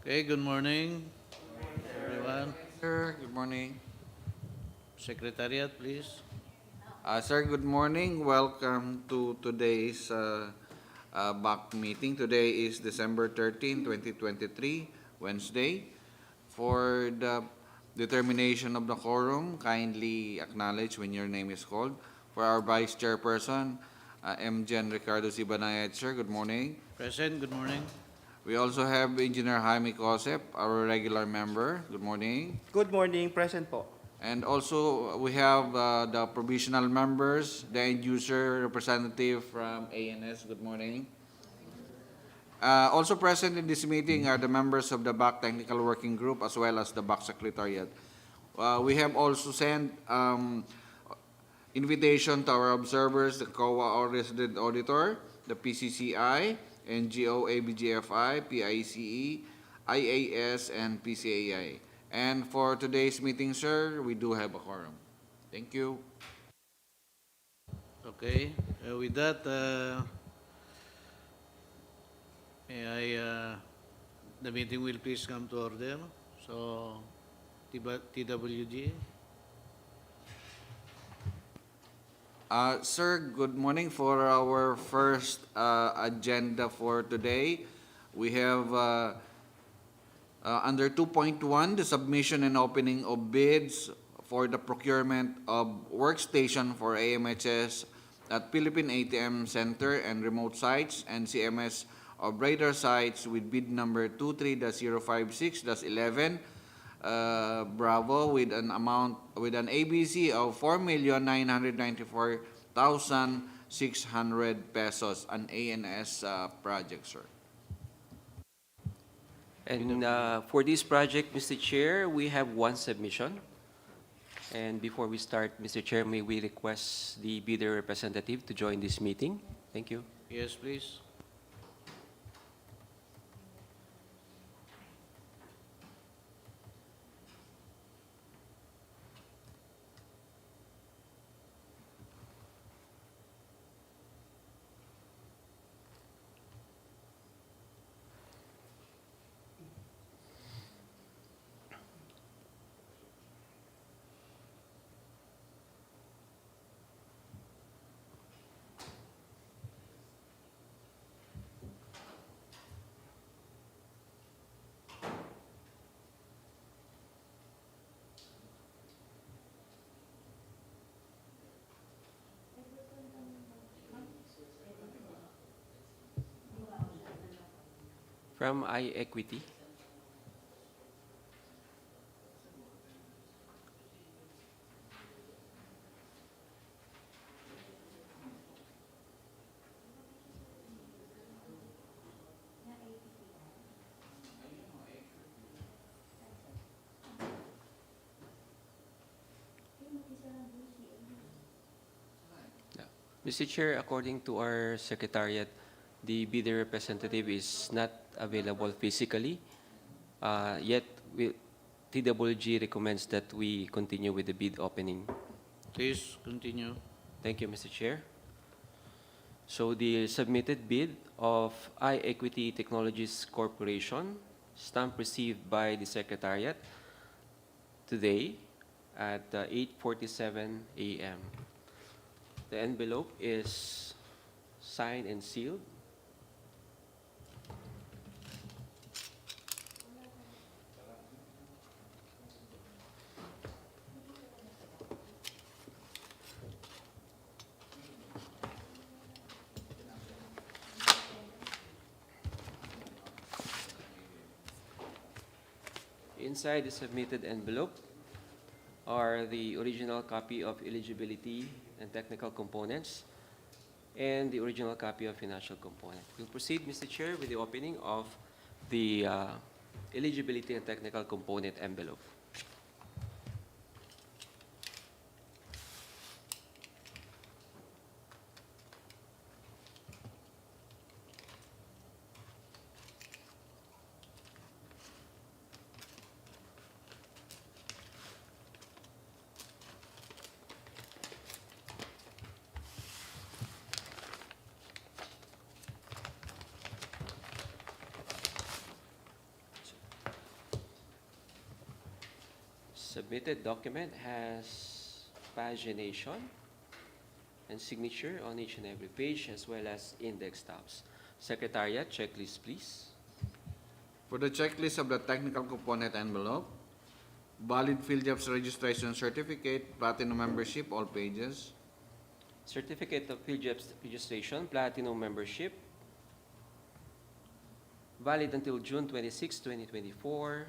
Okay, good morning, everyone. Sir, good morning. Secretariat, please. Sir, good morning. Welcome to today's BAC meeting. Today is December 13, 2023, Wednesday. For the determination of the quorum, kindly acknowledge when your name is called. For our Vice Chairperson, M. Gen. Ricardo Sibanayat, sir, good morning. Present, good morning. We also have Engineer Jaime Cosep, our regular member. Good morning. Good morning, present po. And also, we have the provisional members, the end user representative from ANS. Good morning. Also present in this meeting are the members of the BAC Technical Working Group as well as the BAC Secretariat. We have also sent invitation to our observers, the COA resident auditor, the PCCI, NGO, ABGFI, PICE, IAS, and PCAI. And for today's meeting, sir, we do have a quorum. Thank you. Okay, with that, may I, the meeting will please come to order. So, TWG. Sir, good morning. For our first agenda for today, we have under 2.1, the submission and opening of bids for the procurement of Workstation for AMHS at Philippine ATM Center and remote sites and CMS operator sites with bid number 23-056-11 Bravo with an ABC of 4,994,600 pesos, an ANS project, sir. And for this project, Mr. Chair, we have one submission. And before we start, Mr. Chair, may we request the bidder representative to join this meeting? Thank you. Yes, please. From iEquity. Mr. Chair, according to our secretariat, the bidder representative is not available physically, yet TWG recommends that we continue with the bid opening. Please continue. Thank you, Mr. Chair. So the submitted bid of iEquity Technologies Corporation, stamp received by the Secretariat today at 8:47 a.m. The envelope is signed and sealed. Inside the submitted envelope are the original copy of eligibility and technical components and the original copy of financial component. We'll proceed, Mr. Chair, with the opening of the eligibility and technical component envelope. Submitted document has pagination and signature on each and every page, as well as index tabs. Secretariat, checklist, please. For the checklist of the technical component envelope, valid PhilJobs registration certificate, platinum membership, all pages. Certificate of PhilJobs registration, platinum membership, valid until June 26, 2024.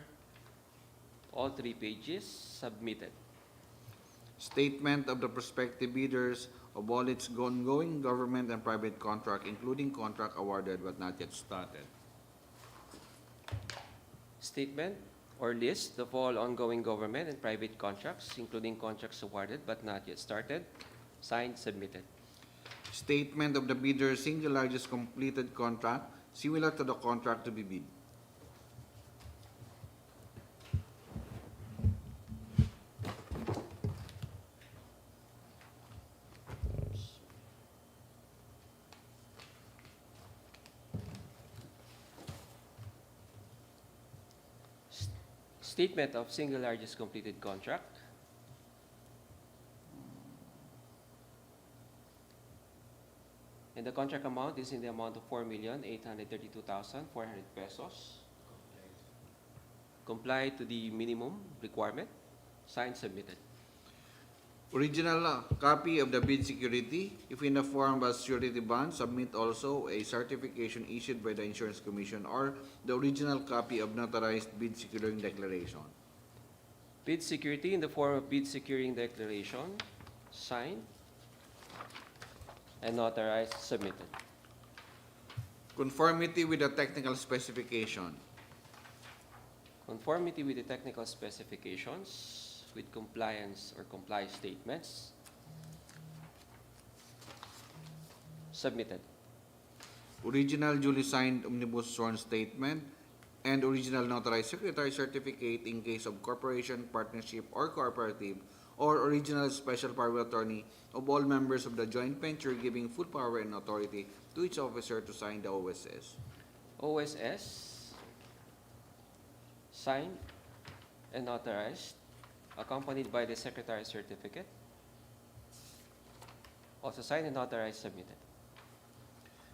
All 3 pages submitted. Statement of the prospective bidders of all its ongoing government and private contract, including contract awarded but not yet started. Statement or list of all ongoing government and private contracts, including contracts awarded but not yet started. Signed, submitted. Statement of the bidder's single largest completed contract, similar to the contract to be bid. Statement of single largest completed contract. And the contract amount is in the amount of 4,832,400 pesos. Comply to the minimum requirement. Signed, submitted. Original copy of the bid security, if in the form of surety bond, submit also a certification issued by the Insurance Commission or the original copy of notarized bid securing declaration. Bid security in the form of bid securing declaration. Signed and notarized, submitted. Conformity with the technical specification. Conformity with the technical specifications with compliance or comply statements. Submitted. Original duly signed omnibus sworn statement and original notarized secretary certificate in case of corporation, partnership, or cooperative, or original special power of attorney of all members of the joint venture giving full power and authority to each officer to sign the OSS. OSS, signed and notarized, accompanied by the Secretary's certificate. Also signed and notarized, submitted.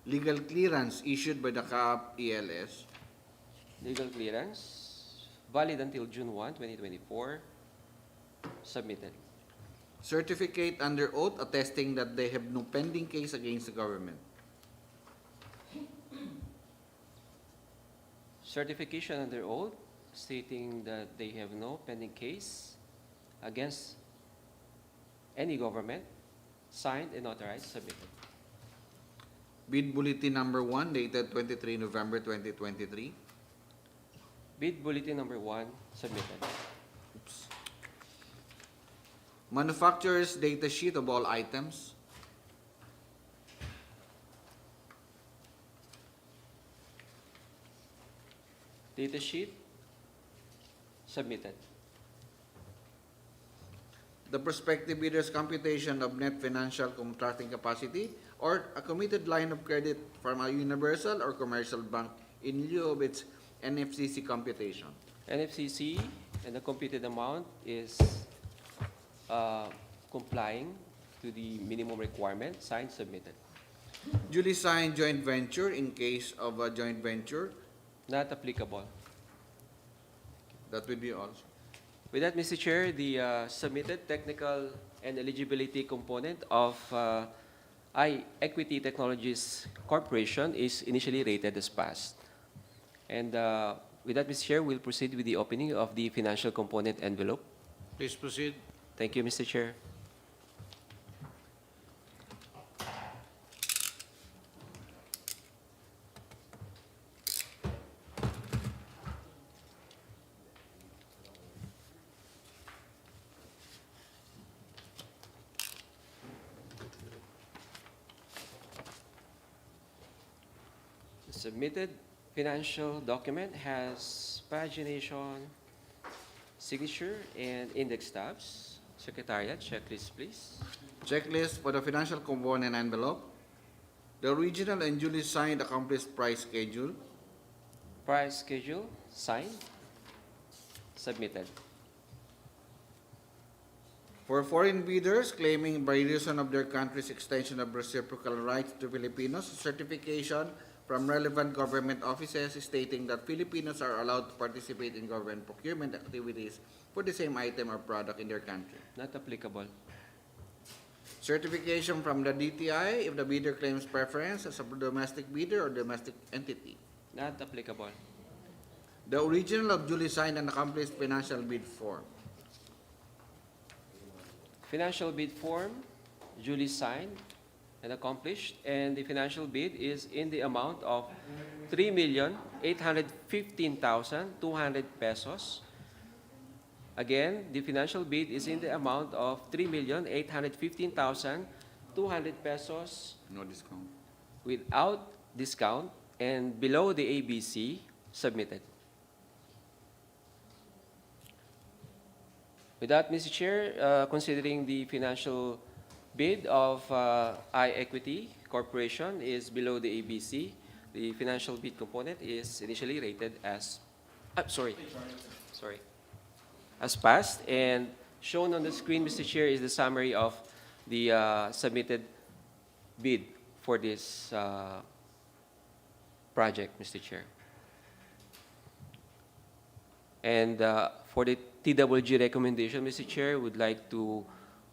Legal clearance issued by the CAAP ELS. Legal clearance, valid until June 1, 2024, submitted. Certificate under oath attesting that they have no pending case against the government. Certification under oath stating that they have no pending case against any government, signed and notarized, submitted. Bid Bulletin Number 1 dated 23 November 2023. Bid bulletin number 1, submitted. Oops. Manufacturer's data sheet of all items. Data sheet, submitted. The prospective bidder's computation of net financial contracting capacity or a committed line of credit from a universal or commercial bank in lieu of its NFCC computation. NFCC and the computed amount is complying to the minimum requirement, signed, submitted. Duly signed joint venture in case of a joint venture. Not applicable. That would be all. With that, Mr. Chair, the submitted technical and eligibility component of Equity Technologies Corporation is initially rated as passed. And with that, Mr. Chair, we'll proceed with the opening of the financial component envelope. Please proceed. Thank you, Mr. Chair. The submitted financial document has pagination, signature, and index tabs. Secretariat, checklist, please. Checklist for the financial component envelope. The original and duly signed accomplished price schedule. Price schedule, signed, submitted. For foreign bidders claiming by reason of their country's extension of reciprocal rights to Filipinos, certification from relevant government offices stating that Filipinos are allowed to participate in government procurement activities for the same item or product in their country. Not applicable. Certification from the DTI if the bidder claims preference as a domestic bidder or domestic entity. Not applicable. The original of duly signed and accomplished financial bid form. Financial bid form, duly signed and accomplished, and the financial bid is in the amount of 3,815,200 pesos. Again, the financial bid is in the amount of 3,815,200 pesos No discount. without discount and below the ABC submitted. With that, Mr. Chair, considering the financial bid of iEquity Corporation is below the ABC, the financial bid component is initially rated as, sorry, as passed. And shown on the screen, Mr. Chair, is the summary of the submitted bid for this project, Mr. Chair. And for the TWG recommendation, Mr. Chair, would like to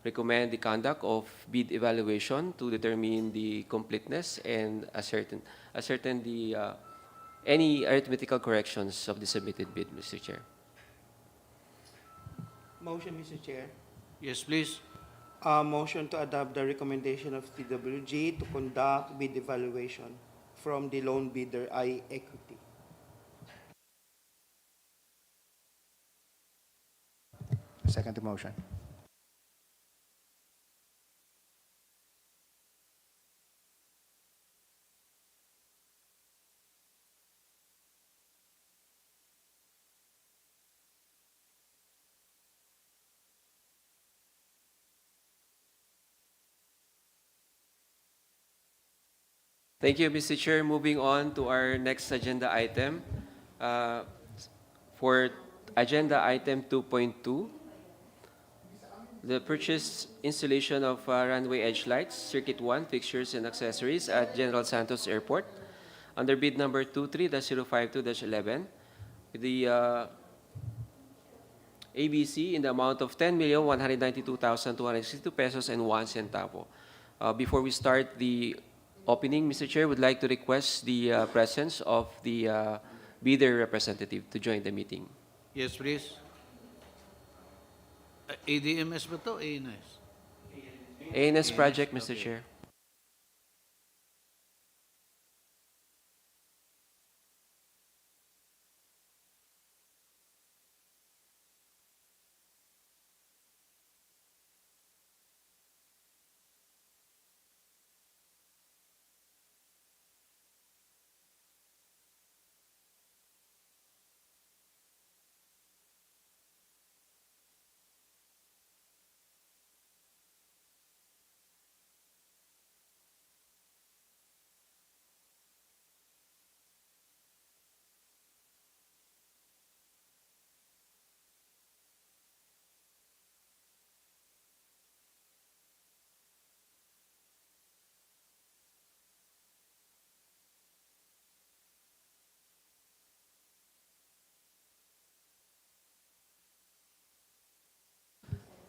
recommend the conduct of bid evaluation to determine the completeness and ascertain the any arithmetical corrections of the submitted bid, Mr. Chair. Motion, Mr. Chair. Yes, please. Motion to adopt the recommendation of TWG to conduct bid evaluation from the loan bidder iEquity. Second the motion. Thank you, Mr. Chair. Moving on to our next agenda item. For agenda item 2.2, the purchase installation of runway edge lights, circuit 1, fixtures and accessories at General Santos Airport under bid number 23-052-11 with the ABC in the amount of 10,192,262 pesos and 1 centavo. Before we start the opening, Mr. Chair, would like to request the presence of the bidder representative to join the meeting. Yes, please. ADMS ba to? ANS? ANS project, Mr. Okay. Chair.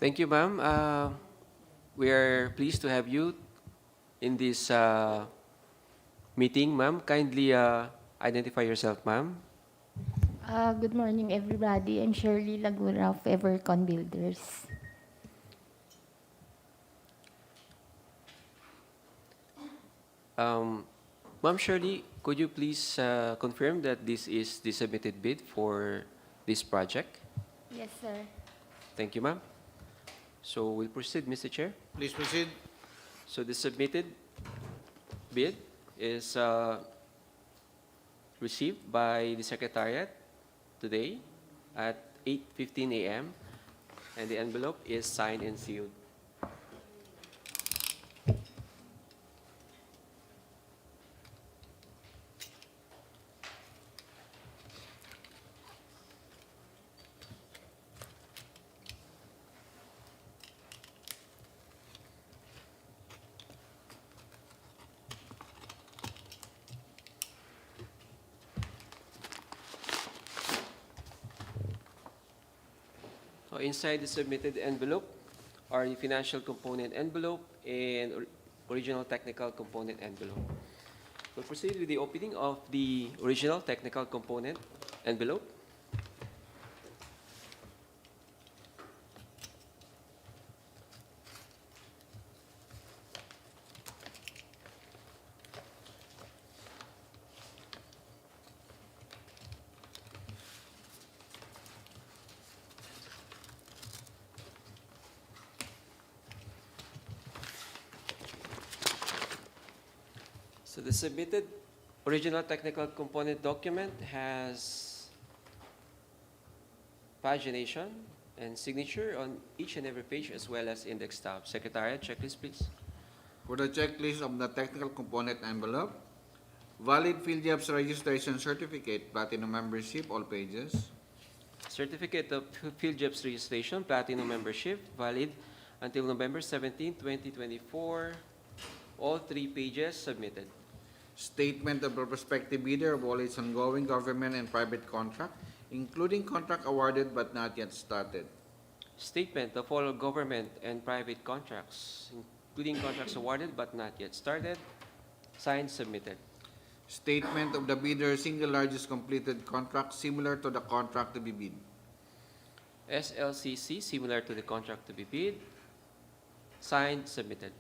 Thank you, ma'am. We are pleased to have you in this meeting, ma'am. Kindly identify yourself, ma'am. Good morning, everybody. I'm Shirley Laguna of Evercon Builders. Ma'am Shirley, could you please confirm that this is the submitted bid for this project? Yes, sir. Thank you, ma'am. So we'll proceed, Mr. Chair. Please proceed. So the submitted bid is received by the Secretariat today at 8:15 a.m. and the envelope is signed and sealed. Inside the submitted envelope are the financial component envelope and original technical component envelope. We'll proceed with the opening of the original technical component envelope. So the submitted original technical component document has pagination and signature on each and every page as well as index tab. Secretariat, checklist please. For the checklist of the technical component envelope, valid field jobs registration certificate, platinum membership, all pages. Certificate of field jobs registration, platinum membership, valid until November 17, 2024. All 3 pages submitted. Statement of the prospective bidder of all its ongoing government and private contract, including contract awarded but not yet started. Statement of all government and private contracts, including contracts awarded but not yet started. Signed, submitted. Statement of the bidder's single largest completed contract similar to the contract to be bid. SLCC, similar to the contract to be bid. Signed, submitted.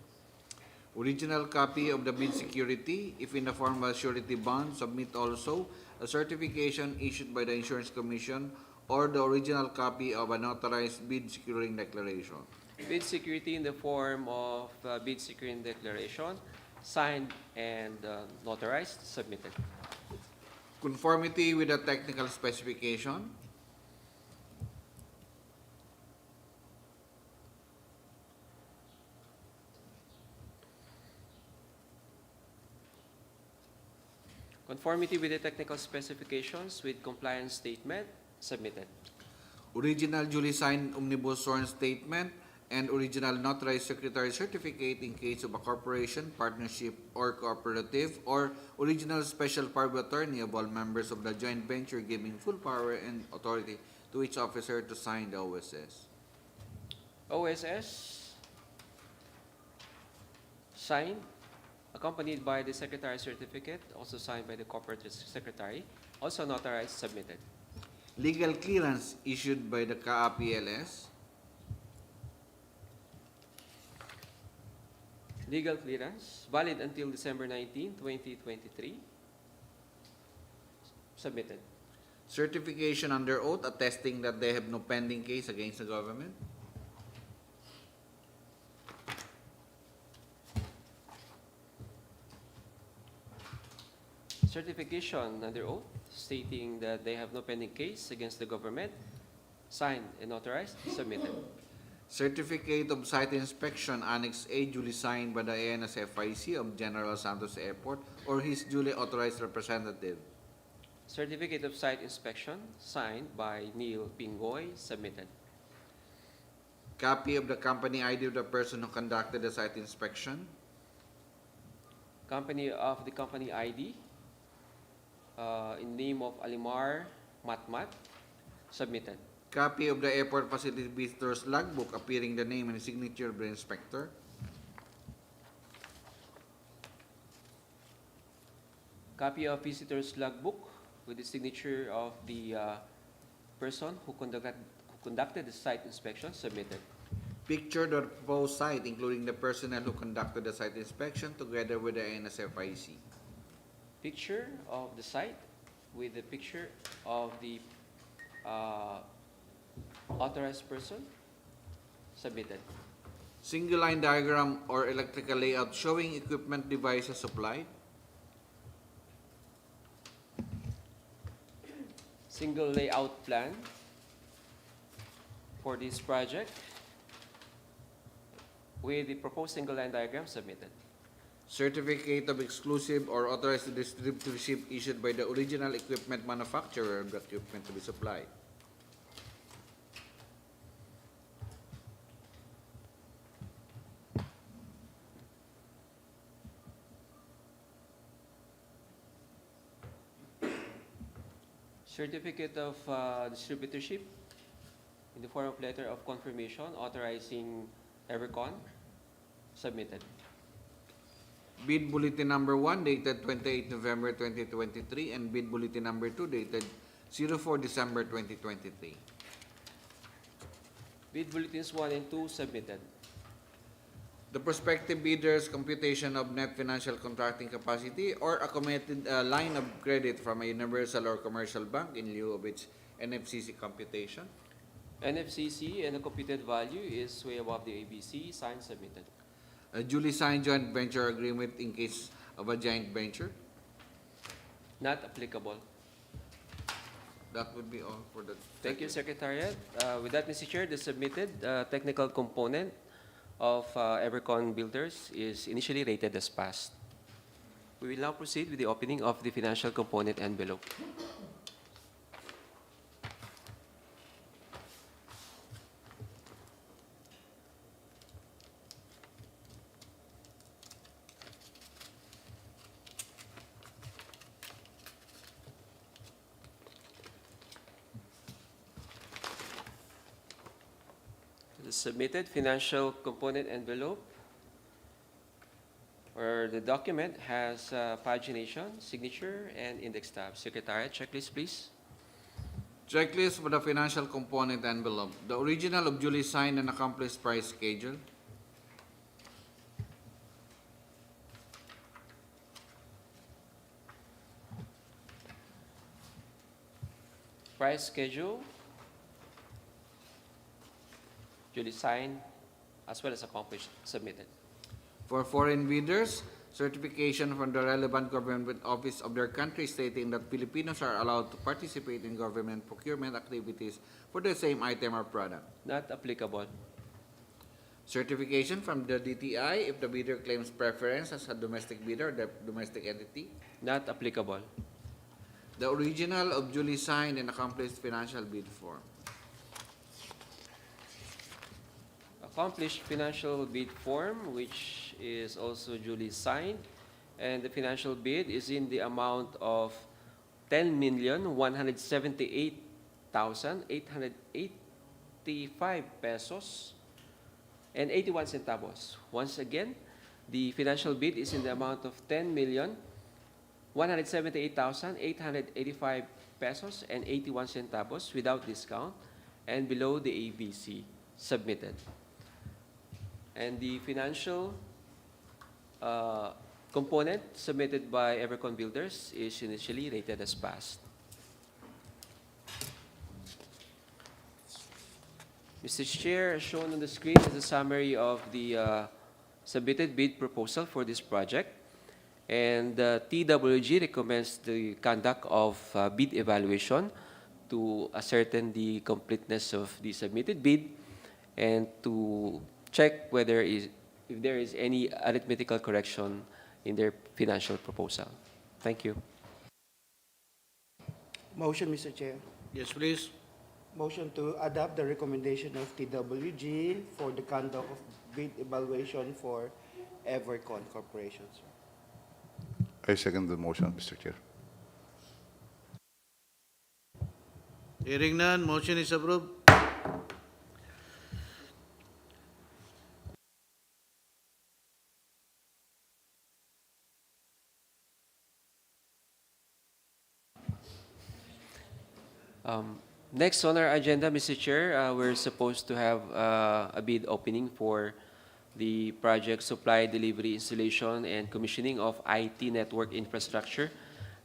Original copy of the bid security, if in the form of a surety bond, submit also a certification issued by the Insurance Commission or the original copy of an authorized bid securing declaration. Bid security in the form of bid securing declaration, signed and notarized, submitted. Conformity with the technical specification. Conformity with the technical specifications with compliance statement, submitted. Original duly signed omnibus sworn statement and original notarized secretary certificate in case of a corporation, partnership, or cooperative, or original special power of attorney of all members of the joint venture giving full power and authority to each officer to sign the OSS. OSS, signed, accompanied by the secretary certificate, also signed by the corporate secretary, also notarized, submitted. Legal clearance issued by the CAAP LS. Legal clearance, valid until December 19, 2023, submitted. Certification under oath attesting that they have no pending case against the government. Certification under oath stating that they have no pending case against the government, signed and authorized, submitted. Certificate of Site Inspection Annex A duly signed by the ANSFIC of General Santos Airport or his duly authorized representative. Certificate of site inspection, signed by Neil Pingoy, submitted. Copy of the company ID of the person who conducted the site inspection. Company of the company ID, in name of Alimar Matmat, submitted. Copy of the airport facility visitor's logbook appearing the name and signature of the inspector. Copy of visitor's logbook with the signature of the person who conducted the site inspection, submitted. Picture of the proposed site including the personnel who conducted the site inspection together with the ANSFIC. Picture of the site with the picture of the authorized person, submitted. Single line diagram or electrical layout showing equipment devices supplied. Single layout plan for this project with the proposed single line diagram, submitted. Certificate of exclusive or authorized distributorship issued by the original equipment manufacturer of the equipment to be supplied. Certificate of distributorship in the form of letter of confirmation authorizing Evercon, submitted. Bid Bulletin Number 1 dated 28 November 2023 and Bid Bulletin Number 2 dated 04 December 2023. Bid bulletins 1 and 2, submitted. The prospective bidder's computation of net financial contracting capacity or a committed line of credit from a universal or commercial bank in lieu of its NFCC computation. NFCC and the computed value is way above the ABC, signed, submitted. A duly signed joint venture agreement in case of a joint venture. Not applicable. That would be all for the... Thank you, Secretariat. With that, Mr. Chair, the submitted technical component of Evercon Builders is initially rated as passed. We will now proceed with the opening of the financial component envelope. The submitted financial component envelope or the document has pagination, signature, and index tab. Secretariat, checklist, please. Checklist for the financial component envelope. The original of duly signed and accomplished price schedule. Price schedule, duly signed, as well as accomplished, submitted. For foreign bidders, certification from the relevant government office of their country stating that Filipinos are allowed to participate in government procurement activities for the same item or product. Not applicable. Certification from the DTI if the bidder claims preference as a domestic bidder or the domestic entity. Not applicable. The original of duly signed and accomplished financial bid form. Accomplished financial bid form, which is also duly signed, and the financial bid is in the amount of 10,178,885 pesos and 81 centavos. Once again, the financial bid is in the amount of 10,178,885 pesos and 81 centavos without discount and below the ABC, submitted. And the financial component submitted by Evercon Builders is initially rated as passed. Mr. Chair, as shown on the screen is a summary of the submitted bid proposal for this project. And TWG recommends the conduct of bid evaluation to ascertain the completeness of the submitted bid and to check whether if there is any arithmetical correction in their financial proposal. Thank you. Motion, Mr. Chair. Yes, please. Motion to adopt the recommendation of TWG for the conduct of bid evaluation for Evercon Corporation, sir. I second the motion, Mr. Chair. Hearing none, motion is approved. Next on our agenda, Mr. Chair, we're supposed to have a bid opening for the project supply, delivery, installation, and commissioning of IT network infrastructure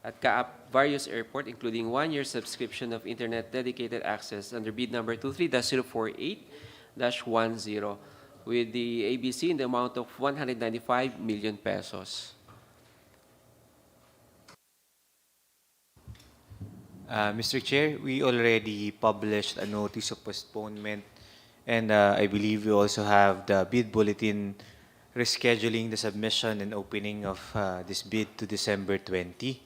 at CAAP various airport, including 1-year subscription of internet dedicated access under bid number 23-048-10 with the ABC in the amount of 195 million pesos. Mr. Chair, we already published a notice of postponement, and I believe we also have the bid bulletin rescheduling the submission and opening of this bid to December 20.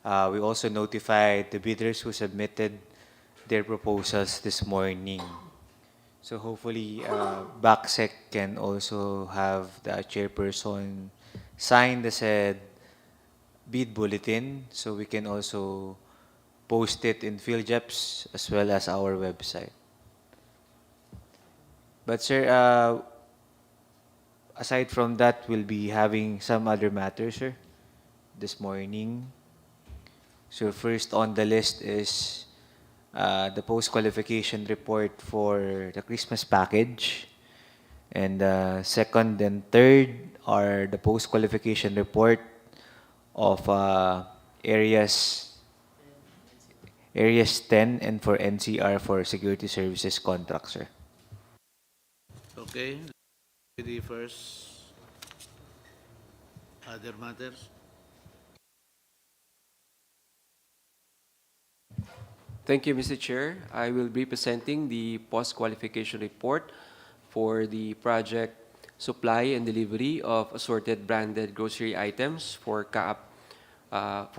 We also notified the bidders who submitted their proposals this morning. So hopefully, BAC can also have the chairperson sign the said bid bulletin so we can also post it in PhilJeps as well as our website. But sir, aside from that, we'll be having some other matters, sir, this morning. So first on the list is the post-qualification report for the Christmas package. And second and third are the post-qualification report of areas 10 and for NCR for security services contract, sir. Okay. The first other matters. Thank you, Mr. Chair. I will be presenting the post-qualification report for the project supply and delivery of assorted branded grocery items for CAAP, for